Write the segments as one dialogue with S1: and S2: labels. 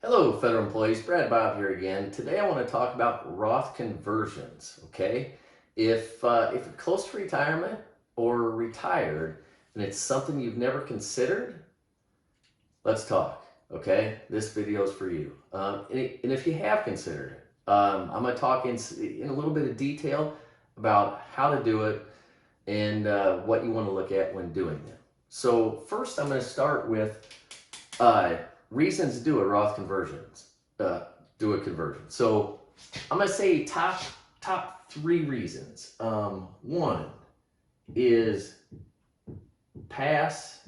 S1: Hello, federal employees. Brad Bob here again. Today I want to talk about Roth conversions. Okay, if you're close to retirement or retired and it's something you've never considered, let's talk. Okay, this video is for you. And if you have considered it, I'm going to talk in a little bit of detail about how to do it and what you want to look at when doing it. So first, I'm going to start with reasons to do a Roth conversions. Do a conversion. So I'm going to say top 3 reasons. One is pass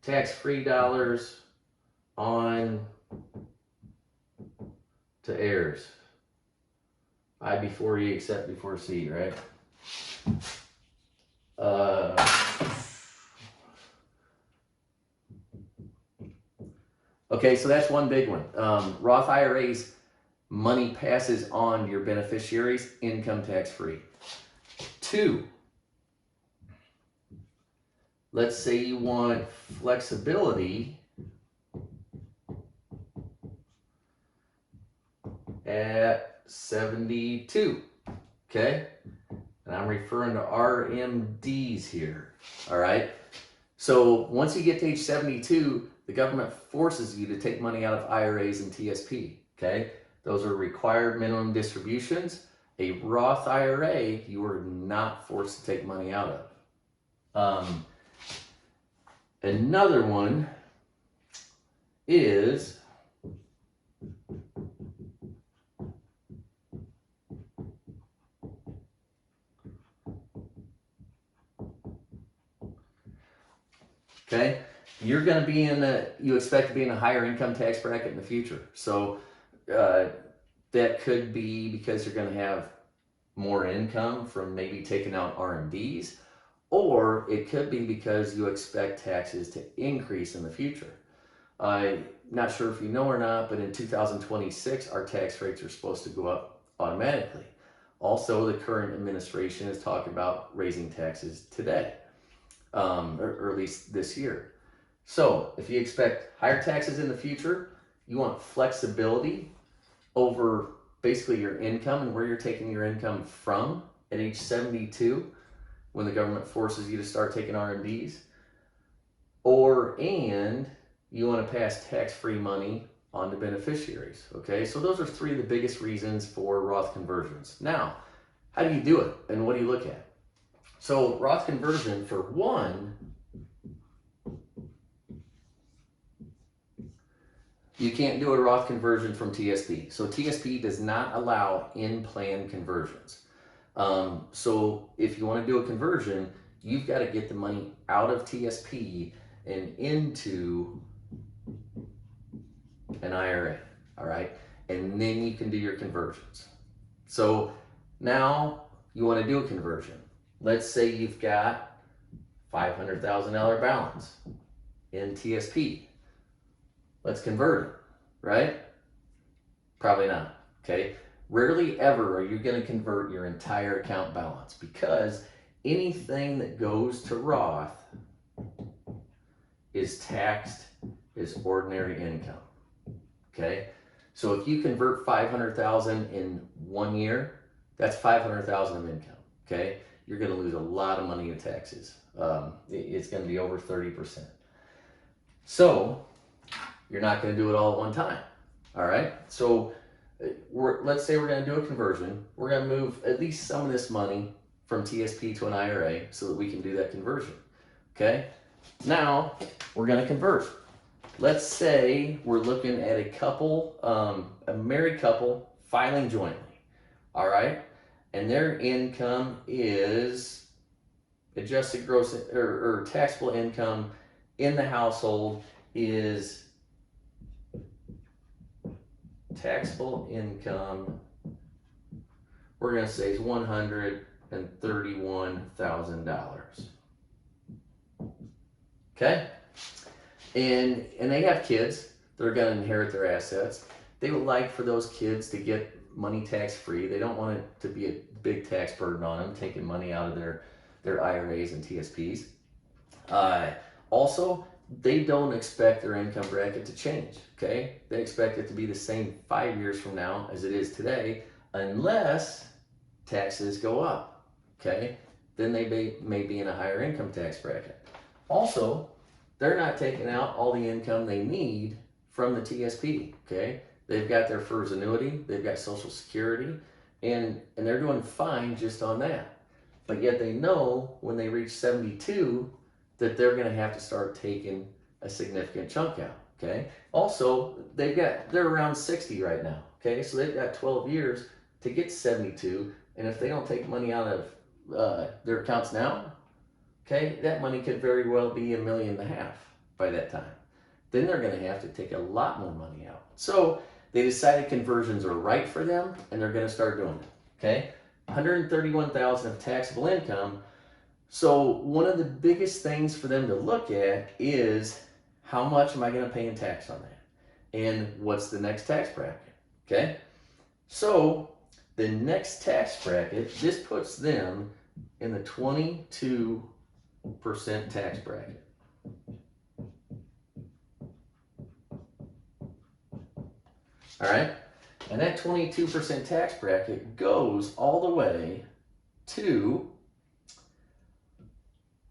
S1: tax-free dollars on to heirs. I before E, except before C, right? Okay, so that's one big one. Roth IRAs, money passes on to your beneficiaries, income tax free. 2, let's say you want flexibility at 72, okay? And I'm referring to RMDs here, all right? So once you get to age 72, the government forces you to take money out of IRAs and TSP, okay? Those are required minimum distributions. A Roth IRA, you are not forced to take money out of. Another one is okay, you're going to be you expect to be in a higher income tax bracket in the future. So that could be because you're going to have more income from maybe taking out RMDs, or it could be because you expect taxes to increase in the future. I'm not sure if you know or not, but in 2026, our tax rates are supposed to go up automatically. Also, the current administration is talking about raising taxes today. Or at least this year. So if you expect higher taxes in the future, you want flexibility over basically your income and where you're taking your income from at age 72 when the government forces you to start taking RMDs, and you want to pass tax-free money on to beneficiaries. Okay, so those are 3 of the biggest reasons for Roth conversions. Now, how do you do it and what do you look at? So Roth conversion, for one, you can't do a Roth conversion from TSP. So TSP does not allow in-plan conversions. So if you want to do a conversion, you've got to get the money out of TSP and into an IRA, all right? And then you can do your conversions. So now you want to do a conversion. Let's say you've got $500,000 balance in TSP. Let's convert it, right? Probably not, okay? Rarely ever are you going to convert your entire account balance because anything that goes to Roth is taxed as ordinary income, okay? So if you convert $500,000 in 1 year, that's $500,000 of income, okay? You're going to lose a lot of money in taxes. It's going to be over 30%. So you're not going to do it all at one time. All right. So let's say we're going to do a conversion. We're going to move at least some of this money from TSP to an IRA so that we can do that conversion. Okay. Now we're going to convert. Let's say we're looking at a couple, a married couple filing jointly. All right. And their income is adjusted gross or taxable income in the household is taxable income, we're going to say is $131,000. Okay? And they have kids that are going to inherit their assets. They would like for those kids to get money tax-free. They don't want it to be a big tax burden on them, taking money out of their IRAs and TSPs. Also, they don't expect their income bracket to change, okay? They expect it to be the same 5 years from now as it is today, unless taxes go up, okay? Then they may be in a higher income tax bracket. Also, they're not taking out all the income they need from the TSP, okay? They've got their FERS annuity, they've got Social Security, and they're doing fine just on that. But yet they know when they reach 72 that they're gonna have to start taking a significant chunk out, okay? Also, they're around 60 right now, okay? So they've got 12 years to get 72, and if they don't take money out of their accounts now, okay, that money could very well be $1.5 million by that time. Then they're gonna have to take a lot more money out. So they decided conversions are right for them, and they're gonna start doing it, okay? 131,000 of taxable income. So one of the biggest things for them to look at is how much am I going to pay in tax on that? And what's the next tax bracket? Okay. So the next tax bracket, this puts them in the 22% tax bracket. All right. And that 22% tax bracket goes all the way to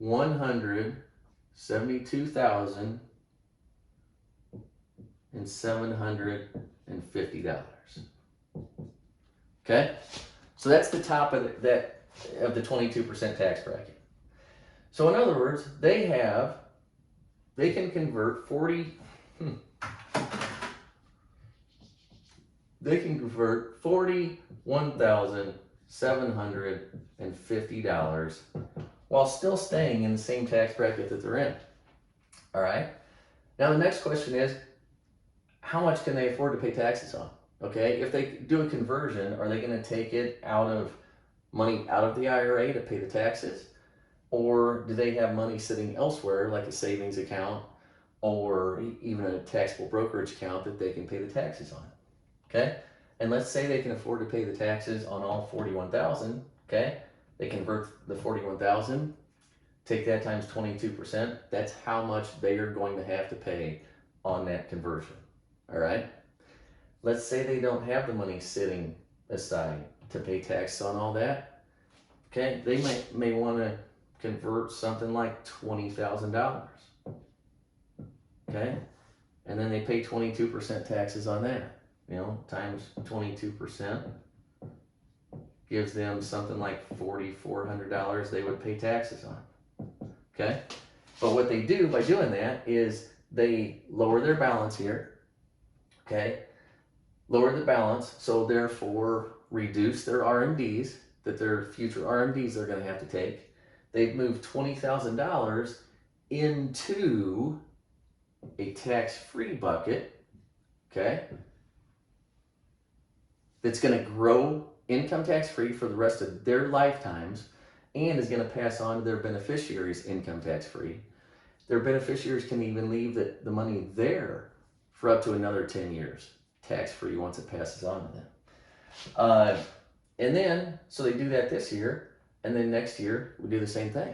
S1: $172,750. Okay, so that's the top of the 22% tax bracket. So in other words, they can convert $41,750 while still staying in the same tax bracket that they're in. All right. Now the next question is, how much can they afford to pay taxes on? Okay, if they do a conversion, are they going to take it money out of the IRA to pay the taxes? Or do they have money sitting elsewhere, like a savings account or even a taxable brokerage account that they can pay the taxes on? Okay, and let's say they can afford to pay the taxes on all 41,000. Okay, they convert the 41,000, take that times 22%. That's how much they are going to have to pay on that conversion. All right. Let's say they don't have the money sitting aside to pay taxes on all that. Okay, they may want to convert something like $20,000. Okay, and then they pay 22% taxes on that. You know, times 22% gives them something like $4,400 they would pay taxes on. Okay, but what they do by doing that is they lower their balance here. Okay, lower the balance, so therefore reduce their RMDs, that their future RMDs they're going to have to take. They've moved $20,000 into a tax-free bucket, okay, that's going to grow income tax-free for the rest of their lifetimes and is going to pass on to their beneficiaries income tax-free. Their beneficiaries can even leave the money there for up to another 10 years, tax-free once it passes on to them. And then, so they do that this year, and then next year, we do the same thing.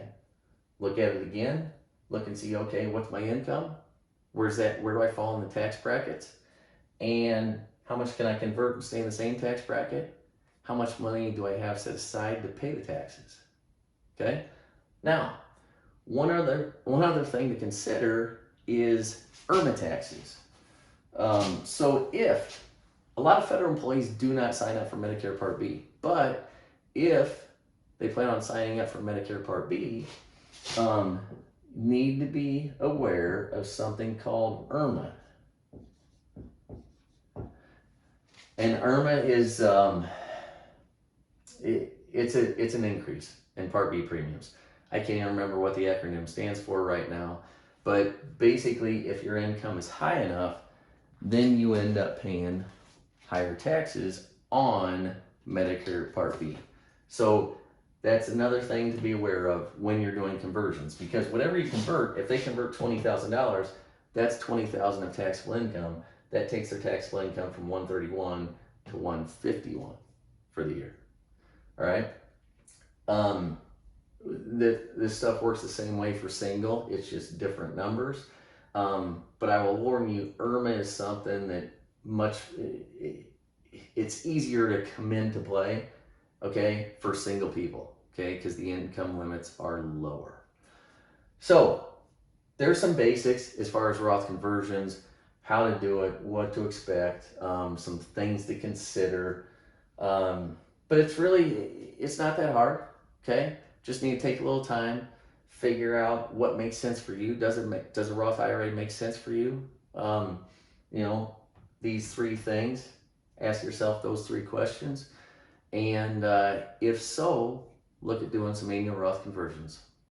S1: Look at it again, look and see, okay, what's my income? Where do I fall in the tax brackets? And how much can I convert and stay in the same tax bracket? How much money do I have set aside to pay the taxes? Okay? Now, one other thing to consider is IRMA taxes. So if a lot of federal employees do not sign up for Medicare Part B, but if they plan on signing up for Medicare Part B, need to be aware of something called IRMA. And IRMA is it's an increase in Part B premiums. I can't even remember what the acronym stands for right now, but basically if your income is high enough, then you end up paying higher taxes on Medicare Part B. So that's another thing to be aware of when you're doing conversions, because whatever you convert, if they convert $20,000, that's $20,000 of taxable income. That takes their taxable income from 131 to 151 for the year. All right. This stuff works the same way for single. It's just different numbers. But I will warn you, IRMA is something that it's easier to come into play, okay, for single people, okay, because the income limits are lower. So there's some basics as far as Roth conversions, how to do it, what to expect, some things to consider. But it's not that hard, okay? Just need to take a little time, figure out what makes sense for you. Does a Roth IRA make sense for you? You know, these three things. Ask yourself those three questions. And if so, look at doing some annual Roth conversions.